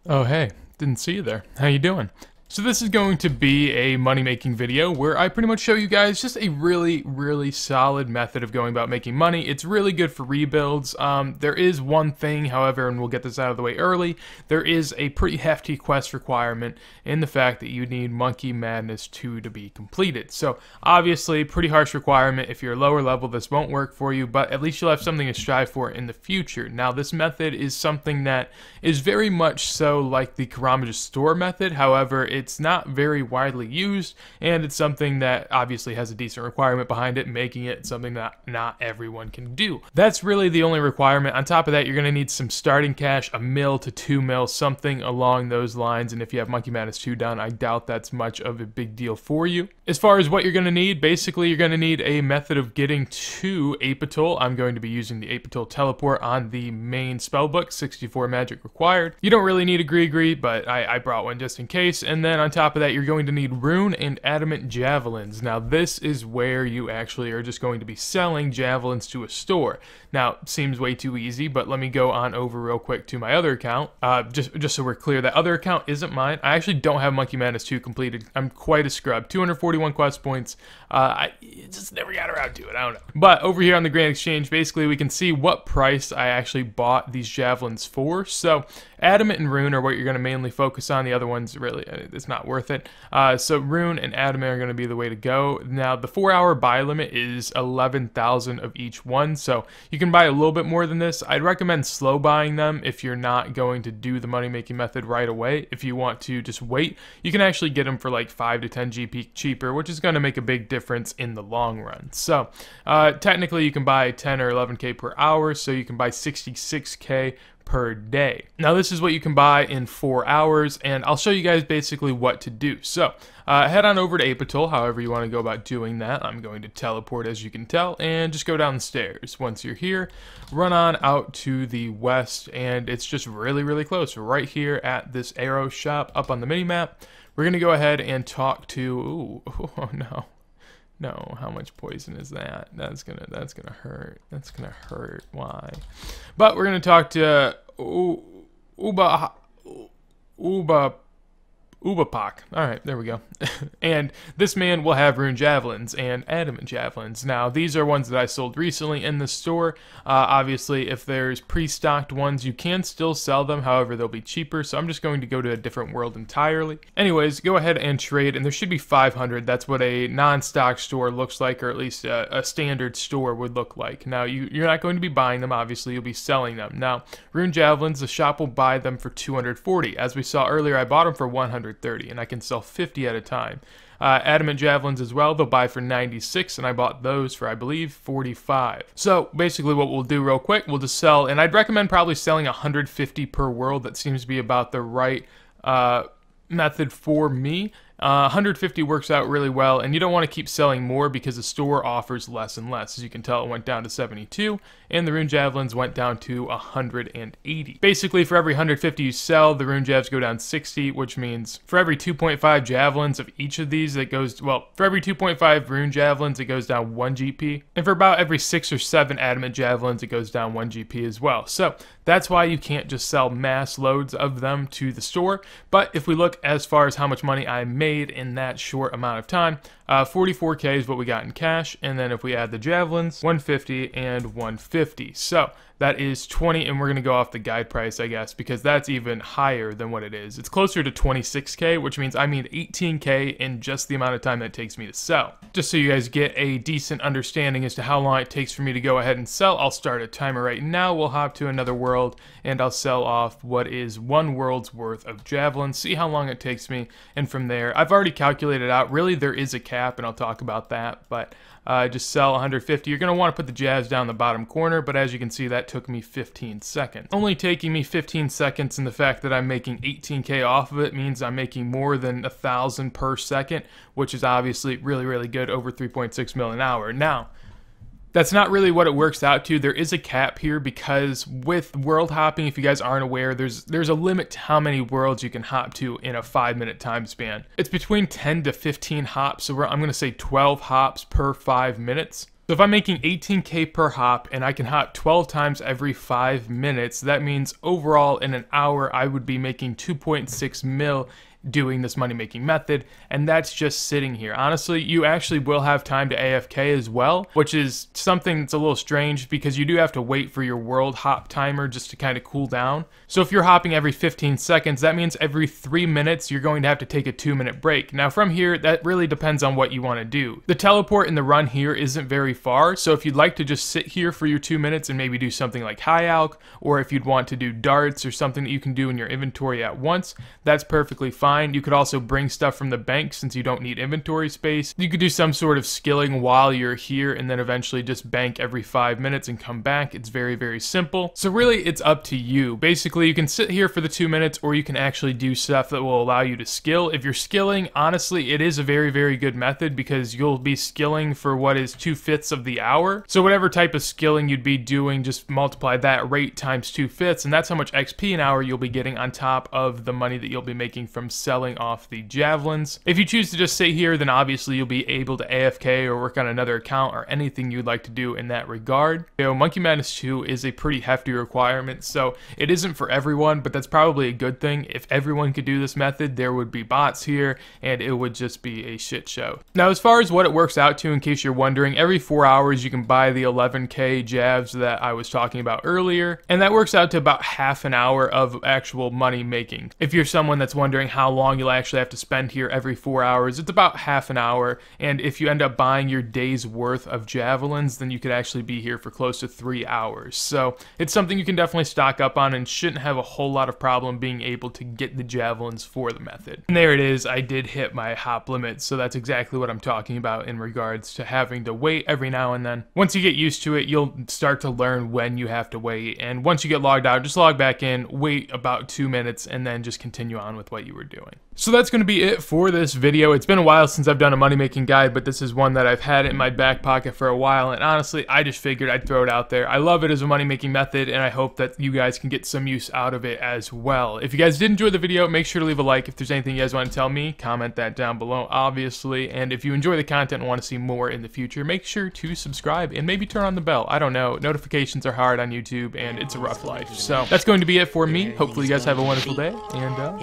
Oh hey, didn't see you there. How you doing? So this is going to be a money-making video where I pretty much show you guys just a really solid method of going about making money. It's really good for rebuilds. There is one thing, however, and we'll get this out of the way early, there is a pretty hefty quest requirement in the fact that you need Monkey Madness 2 to be completed. So obviously, pretty harsh requirement. If you're lower level, this won't work for you, but at least you'll have something to strive for in the future. Now, this method is something that is very much so like the Karamaja store method. However, it's not very widely used, and it's something that obviously has a decent requirement behind it, making it something that not everyone can do. That's really the only requirement. On top of that, you're going to need some starting cash, a mil to 2 mil, something along those lines, and if you have Monkey Madness 2 done, I doubt that's much of a big deal for you. As far as what you're going to need, basically you're going to need a method of getting to Apatoll. I'm going to be using the Apatoll teleport on the main spellbook, 64 magic required. You don't really need a Gree, but I brought one just in case, and then on top of that, you're going to need rune and adamant javelins. Now, this is where you actually are just going to be selling javelins to a store. Now, seems way too easy, but let me go on over real quick to my other account. Just so we're clear, that other account isn't mine. I actually don't have Monkey Madness 2 completed. I'm quite a scrub. 241 quest points. I just never got around to it. I don't know. But over here on the Grand Exchange, basically, we can see what price I actually bought these javelins for. So, adamant and rune are what you're going to mainly focus on. The other ones, really, it's not worth it. So rune and adamant are going to be the way to go. Now, the 4-hour buy limit is 11,000 of each one, so you can buy a little bit more than this. I'd recommend slow buying them if you're not going to do the money-making method right away. If you want to just wait, you can actually get them for like 5 to 10 GP cheaper, which is going to make a big difference in the long run. So, technically, you can buy 10 or 11K per hour, so you can buy 66K per day. Now, this is what you can buy in 4 hours, and I'll show you guys basically what to do. So, head on over to Apatoll, however you want to go about doing that. I'm going to teleport, as you can tell, and just go down the stairs. Once you're here, run on out to the west, and it's just really close, right here at this arrow shop up on the mini-map. We're going to go ahead and talk to... Ooh, oh no. No, how much poison is that? That's gonna hurt. That's gonna hurt. Why? But we're gonna talk to Ubapak. Alright, there we go. And this man will have rune javelins and adamant javelins. Now, these are ones that I sold recently in the store. Obviously, if there's pre-stocked ones, you can still sell them. However, they'll be cheaper, so I'm just going to go to a different world entirely. Anyways, go ahead and trade, and there should be 500. That's what a non-stock store looks like, or at least a standard store would look like. Now, you're not going to be buying them, obviously. You'll be selling them. Now, rune javelins, the shop will buy them for 240. As we saw earlier, I bought them for 130, and I can sell 50 at a time. Adamant javelins as well, they'll buy for 96, and I bought those for, I believe, 45. So basically what we'll do real quick, we'll just sell, and I'd recommend probably selling 150 per world. That seems to be about the right method for me. 150 works out really well, and you don't want to keep selling more because the store offers less and less. As you can tell, it went down to 72, and the rune javelins went down to 180. Basically, for every 150 you sell, the rune javs go down 60, which means for every 2.5 javelins of each of these, it goes, well, for every 2.5 rune javelins, it goes down 1 GP, and for about every 6 or 7 adamant javelins, it goes down 1 GP as well. So that's why you can't just sell mass loads of them to the store. But if we look as far as how much money I made in that short amount of time, 44K is what we got in cash, and then if we add the javelins, 150 and 150. So that is 20, and we're going to go off the guide price, I guess, because that's even higher than what it is. It's closer to 26K, which means I made 18K in just the amount of time that it takes me to sell. Just so you guys get a decent understanding as to how long it takes for me to go ahead and sell, I'll start a timer right now. We'll hop to another world, and I'll sell off what is 1 world's worth of javelins, see how long it takes me, and from there, I've already calculated out. Really, there is a cap, and I'll talk about that, but just sell 150. You're going to want to put the jabs down the bottom corner, but as you can see, that took me 15 seconds. Only taking me 15 seconds, and the fact that I'm making 18K off of it means I'm making more than 1,000 per second, which is obviously really good, over 3.6 mil an hour. Now, that's not really what it works out to. There is a cap here because with world hopping, if you guys aren't aware, there's a limit to how many worlds you can hop to in a 5-minute time span. It's between 10 to 15 hops, so I'm going to say 12 hops per 5 minutes. So if I'm making 18K per hop and I can hop 12 times every 5 minutes, that means overall in an hour I would be making 2.6 mil doing this money making method, and that's just sitting here. Honestly, you actually will have time to AFK as well, which is something that's a little strange because you do have to wait for your world hop timer just to kind of cool down. So if you're hopping every 15 seconds, that means every 3 minutes you're going to have to take a 2-minute break. Now from here, that really depends on what you want to do. The teleport and the run here isn't very far, so if you'd like to just sit here for your 2 minutes and maybe do something like high alch, or if you'd want to do darts or something that you can do in your inventory at once, that's perfectly fine. You could also bring stuff from the bank since you don't need inventory space. You could do some sort of skilling while you're here and then eventually just bank every 5 minutes and come back. It's very, very simple. So really, it's up to you. Basically, you can sit here for the 2 minutes or you can actually do stuff that will allow you to skill. If you're skilling, honestly, it is a very, very good method because you'll be skilling for what is 2/5 of the hour. So whatever type of skilling you'd be doing, just multiply that rate times 2/5, and that's how much XP an hour you'll be getting on top of the money that you'll be making from selling off the javelins. If you choose to just sit here, then obviously you'll be able to AFK or work on another account or anything you'd like to do in that regard. Monkey Madness 2 is a pretty hefty requirement, so it isn't for everyone, but that's probably a good thing. If everyone could do this method, there would be bots here and it would just be a shit show. Now, as far as what it works out to, in case you're wondering, every 4 hours you can buy the 11K javs that I was talking about earlier, and that works out to about half an hour of actual money making. If you're someone that's wondering how long you'll actually have to spend here every 4 hours, it's about half an hour, and if you end up buying your day's worth of javelins, then you could actually be here for close to 3 hours. So it's something you can definitely stock up on and shouldn't have a whole lot of problem being able to get the javelins for the method. And there it is, I did hit my hop limit, so that's exactly what I'm talking about in regards to having to wait every now and then. Once you get used to it, you'll start to learn when you have to wait, and once you get logged out, just log back in, wait about 2 minutes, and then just continue on with what you were doing. So that's going to be it for this video. It's been a while since I've done a money making guide, but this is one that I've had in my back pocket for a while, and honestly, I just figured I'd throw it out there. I love it as a money making method, and I hope that you guys can get some use out of it as well. If you guys did enjoy the video, make sure to leave a like. If there's anything you guys want to tell me, comment that down below, obviously. And if you enjoy the content and want to see more in the future, make sure to subscribe and maybe turn on the bell. I don't know, notifications are hard on YouTube, and it's a rough life. So that's going to be it for me. Hopefully you guys have a wonderful day, and